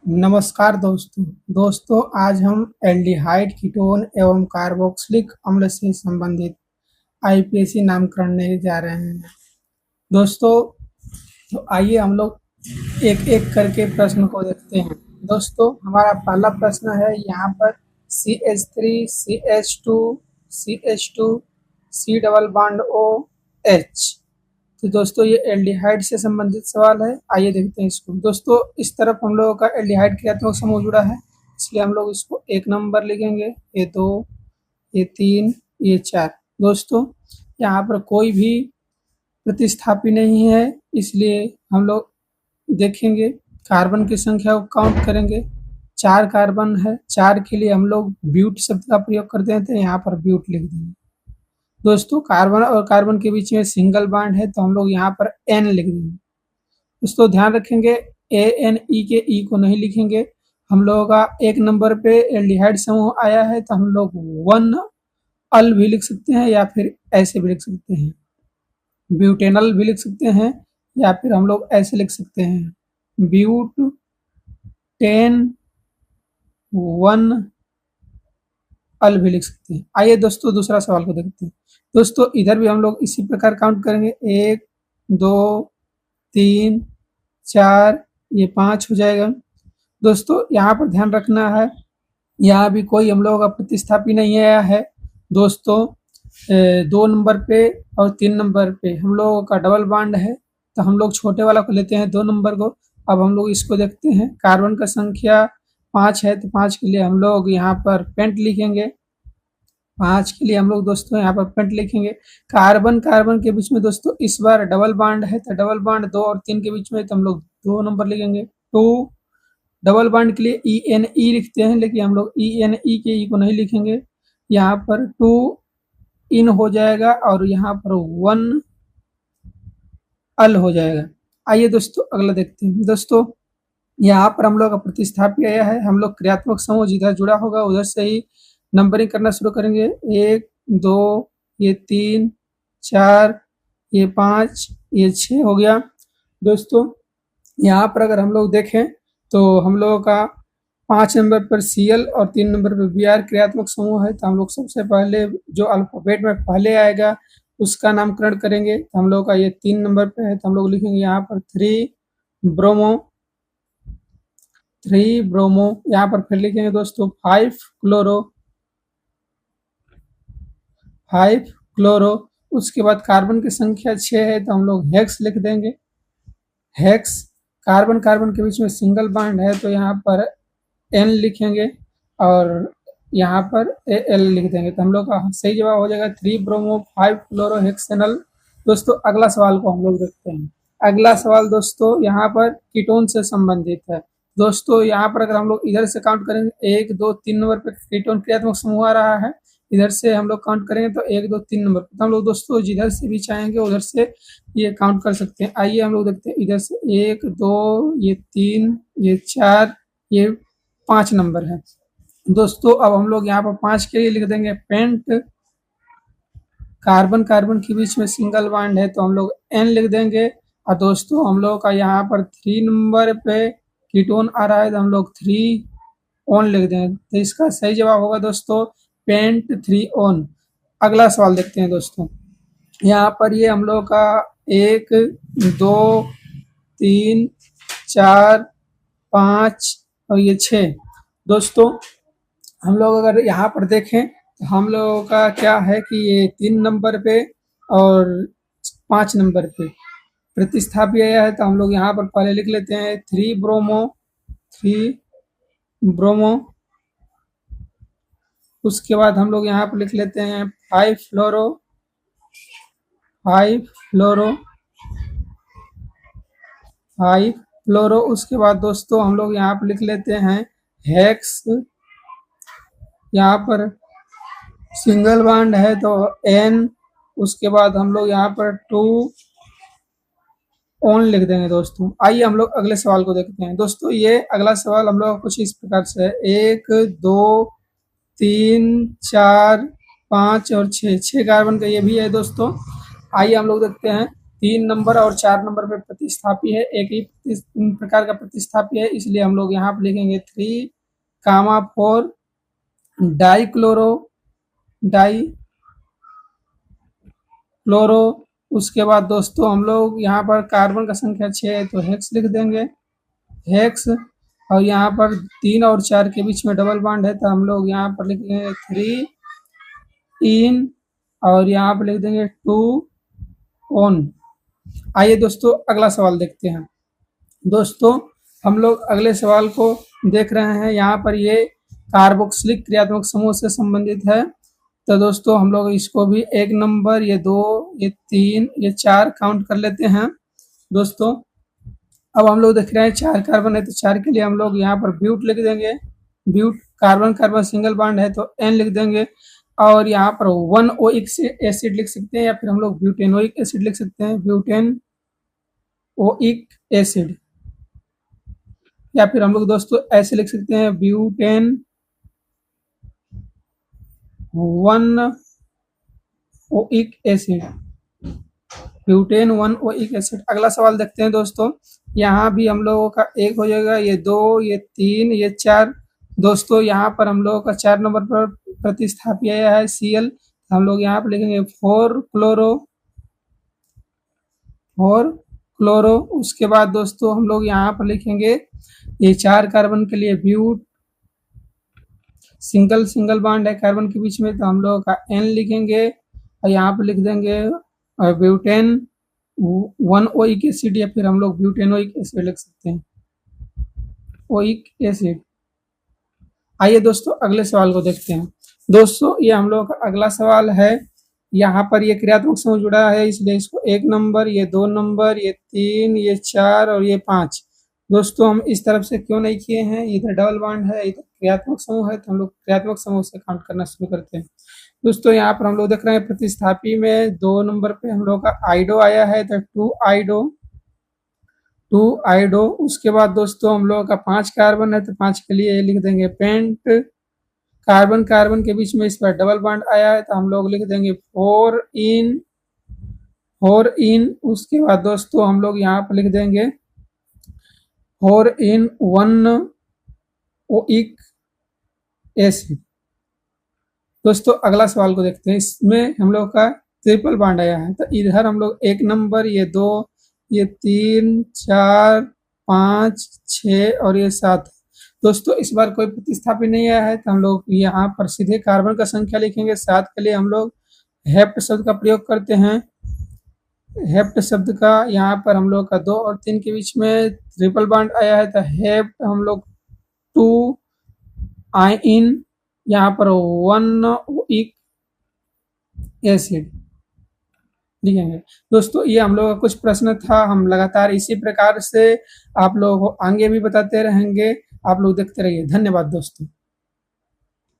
नमस्कार दोस्तों आज हम एल्डिहाइड कीटोन एवं कार्बोक्सिलिक अम्ल से संबंधित आईपीएसी नामकरण लेने जा रहे हैं। दोस्तों तो आइए हम लोग एक एक करके प्रश्न को देखते हैं। दोस्तों हमारा पहला प्रश्न है यहाँ पर CH3 CH2 CH2 C double bond OH। तो दोस्तों ये एल्डिहाइड से संबंधित सवाल है। आइए देखते हैं इसको। दोस्तों इस तरफ हम लोगों का एल्डिहाइड क्रियात्मक समूह जुड़ा है, इसलिए हम लोग इसको 1 नंबर लिखेंगे, ये 2, ये 3, ये 4। दोस्तों यहाँ पर कोई भी प्रतिस्थापी नहीं है, इसलिए हम लोग देखेंगे कार्बन की संख्या को काउंट करेंगे। 4 कार्बन है, 4 के लिए हम लोग ब्यूट शब्द का प्रयोग करते हैं, तो यहाँ पर ब्यूट लिख देंगे। दोस्तों कार्बन और कार्बन के बीच में सिंगल बॉन्ड है, तो हम लोग यहाँ पर N लिख देंगे। दोस्तों ध्यान रखेंगे ANE के E को नहीं लिखेंगे। हम लोगों का 1 नंबर पे एल्डिहाइड समूह आया है, तो हम लोग 1 अल भी लिख सकते हैं या फिर ऐसे भी लिख सकते हैं, ब्यूटेनल भी लिख सकते हैं या फिर हम लोग ऐसे लिख सकते हैं ब्यूट 10 1 अल भी लिख सकते हैं। आइए दोस्तों दूसरा सवाल को देखते हैं। दोस्तों इधर भी हम लोग इसी प्रकार काउंट करेंगे, 1 2 3 4, ये 5 हो जाएगा। दोस्तों यहाँ पर ध्यान रखना है, यहाँ भी कोई हम लोगों का प्रतिस्थापी नहीं आया है। दोस्तों 2 नंबर पे और 3 नंबर पे हम लोगों का डबल बॉन्ड है, तो हम लोग छोटे वाला को लेते हैं 2 नंबर को। अब हम लोग इसको देखते हैं, कार्बन का संख्या 5 है, तो 5 के लिए हम लोग यहाँ पर पेंट लिखेंगे। 5 के लिए हम लोग दोस्तों यहाँ पर पेंट लिखेंगे। कार्बन कार्बन के बीच में दोस्तों इस बार डबल बॉन्ड है, तो डबल बॉन्ड 2 और 3 के बीच में, तो हम लोग 2 नंबर लिखेंगे। 2 डबल बॉन्ड के लिए ENE लिखते हैं, लेकिन हम लोग ENE के E को नहीं लिखेंगे। यहाँ पर 2 इन हो जाएगा और यहाँ पर 1 अल हो जाएगा। आइए दोस्तों अगला देखते हैं। दोस्तों यहाँ पर हम लोग का प्रतिस्थापी आया है, हम लोग क्रियात्मक समूह जिधर जुड़ा होगा उधर से ही नंबरिंग करना शुरू करेंगे। 1 2, ये 3 4, ये 5, ये 6 हो गया। दोस्तों यहाँ पर अगर हम लोग देखें तो हम लोगों का 5 नंबर पर Cl और 3 नंबर पर Br क्रियात्मक समूह है, तो हम लोग सबसे पहले जो अल्फाबेट में पहले आएगा उसका नामकरण करेंगे। तो हम लोग का ये 3 नंबर पे है, तो हम लोग लिखेंगे यहाँ पर 3 ब्रोमो। यहाँ पर फिर लिखेंगे दोस्तों 5 क्लोरो। उसके बाद कार्बन की संख्या 6 है, तो हम लोग हेक्स लिख देंगे। हेक्स कार्बन कार्बन के बीच में सिंगल बॉन्ड है, तो यहाँ पर N लिखेंगे और यहाँ पर Al लिख देंगे, तो हम लोग का सही जवाब हो जाएगा 3 ब्रोमो 5 क्लोरो हेक्सेनल। दोस्तों अगला सवाल को हम लोग देखते हैं। अगला सवाल दोस्तों यहाँ पर कीटोन से संबंधित है। दोस्तों यहाँ पर अगर हम लोग इधर से काउंट करेंगे 1 2 3 नंबर पर कीटोन क्रियात्मक समूह आ रहा है, इधर से हम लोग काउंट करेंगे तो 1 2 3 नंबर पर, तो हम लोग दोस्तों जिधर से भी चाहेंगे उधर से ये काउंट कर सकते हैं। आइए हम लोग देखते हैं, इधर से 1 2, ये 3, ये 4, ये 5 नंबर है। दोस्तों अब हम लोग यहाँ पर 5 के लिए लिख देंगे पेंट। कार्बन कार्बन के बीच में सिंगल बॉन्ड है, तो हम लोग N लिख देंगे। और दोस्तों हम लोग का यहाँ पर 3 नंबर पे कीटोन आ रहा है, तो हम लोग 3 ऑन लिख देंगे, तो इसका सही जवाब होगा दोस्तों पेंट 3 ऑन। अगला सवाल देखते हैं दोस्तों। यहाँ पर ये हम लोग का 1 2 3 4 5 और ये 6। दोस्तों हम लोग अगर यहाँ पर देखें तो हम लोगों का क्या है कि ये 3 नंबर पे और 5 नंबर पे प्रतिस्थापी आया है, तो हम लोग यहाँ पर पहले लिख लेते हैं 3 ब्रोमो। उसके बाद हम लोग यहाँ पर लिख लेते हैं 5 फ्लोरो। उसके बाद दोस्तों हम लोग यहाँ पर लिख लेते हैं हेक्स। यहाँ पर सिंगल बॉन्ड है तो N। उसके बाद हम लोग यहाँ पर 2 ऑन लिख देंगे दोस्तों। आइए हम लोग अगले सवाल को देखते हैं। दोस्तों ये अगला सवाल हम लोग कुछ इस प्रकार से है, 1 2 3 4 5 और 6 कार्बन का ये भी है दोस्तों। आइए हम लोग देखते हैं 3 नंबर और 4 नंबर पे प्रतिस्थापी है, एक ही प्रकार का प्रतिस्थापी है, इसलिए हम लोग यहाँ पर लिखेंगे 3, 4 डाइक्लोरो क्लोरो। उसके बाद दोस्तों हम लोग यहाँ पर कार्बन का संख्या 6 है तो हेक्स लिख देंगे, हेक्स। और यहाँ पर 3 और 4 के बीच में डबल बॉन्ड है तो हम लोग यहाँ पर लिखेंगे 3 इन और यहाँ पर लिख देंगे 2 ऑन। आइए दोस्तों अगला सवाल देखते हैं। दोस्तों हम लोग अगले सवाल को देख रहे हैं, यहाँ पर ये कार्बोक्सिलिक क्रियात्मक समूह से संबंधित है। तो दोस्तों हम लोग इसको भी 1 नंबर, ये 2, ये 3, ये 4 काउंट कर लेते हैं। दोस्तों अब हम लोग देख रहे हैं 4 कार्बन है तो 4 के लिए हम लोग यहाँ पर ब्यूट लिख देंगे, but. Carbon carbon single bond है तो N लिख देंगे। और यहाँ पर 1 ओइक एसिड लिख सकते हैं या फिर हम लोग ब्यूटेनोइक एसिड लिख सकते हैं, ब्यूटेनोइक एसिड। या फिर हम लोग दोस्तों ऐसे लिख सकते हैं butane 1 oic acid, butane 1 oic acid. अगला सवाल देखते हैं दोस्तों, यहाँ भी हम लोगों का 1 हो जाएगा, ये 2, ये 3, ये 4। दोस्तों यहाँ पर हम लोगों का 4 नंबर पर प्रतिस्थापी आया है Cl, हम लोग यहाँ पर लिखेंगे 4 क्लोरो। उसके बाद दोस्तों हम लोग यहाँ पर लिखेंगे ये 4 कार्बन के लिए ब्यूट, सिंगल बॉन्ड है कार्बन के बीच में तो हम लोग का N लिखेंगे और यहाँ पर लिख देंगे ब्यूटेन 1 ओइक एसिड या फिर हम लोग ब्यूटेनोइक एसिड लिख सकते हैं, ओइक एसिड। आइए दोस्तों अगले सवाल को देखते हैं। दोस्तों ये हम लोग का अगला सवाल है, यहाँ पर ये क्रियात्मक समूह जुड़ा है इसलिए इसको 1 नंबर, ये 2 नंबर, ये 3, ये 4 और ये 5। दोस्तों हम इस तरफ से क्यों नहीं किए हैं, इधर डबल बॉन्ड है, इधर क्रियात्मक समूह है तो हम लोग क्रियात्मक समूह से काउंट करना शुरू करते हैं। दोस्तों यहाँ पर हम लोग देख रहे हैं प्रतिस्थापी में 2 नंबर पे हम लोग का आइडो आया है तो 2 आइडो। उसके बाद दोस्तों हम लोगों का 5 कार्बन है तो 5 के लिए लिख देंगे पेंट। कार्बन कार्बन के बीच में इस पर डबल बॉन्ड आया है तो हम लोग लिख देंगे 4 इन। उसके बाद दोस्तों हम लोग यहाँ पर लिख देंगे 4 इन 1 ओइक एसिड। दोस्तों अगला सवाल को देखते हैं, इसमें हम लोग का ट्रिपल बॉन्ड आया है तो इधर हम लोग 1 नंबर, ये 2, ये 3, 4, 5, 6 और ये 7। दोस्तों इस बार कोई प्रतिस्थापी नहीं आया है तो हम लोग यहाँ पर सीधे कार्बन का संख्या लिखेंगे। 7 के लिए हम लोग हेप्ट शब्द का प्रयोग करते हैं, हेप्ट शब्द का। यहाँ पर हम लोग का 2 और 3 के बीच में ट्रिपल बॉन्ड आया है तो हेप्ट हम लोग 2 आइन, यहाँ पर 1 ओइक एसिड लिखेंगे। दोस्तों ये हम लोगों का कुछ प्रश्न था, हम लगातार इसी प्रकार से आप लोगों को आगे भी बताते रहेंगे। आप लोग देखते रहिए। धन्यवाद दोस्तों।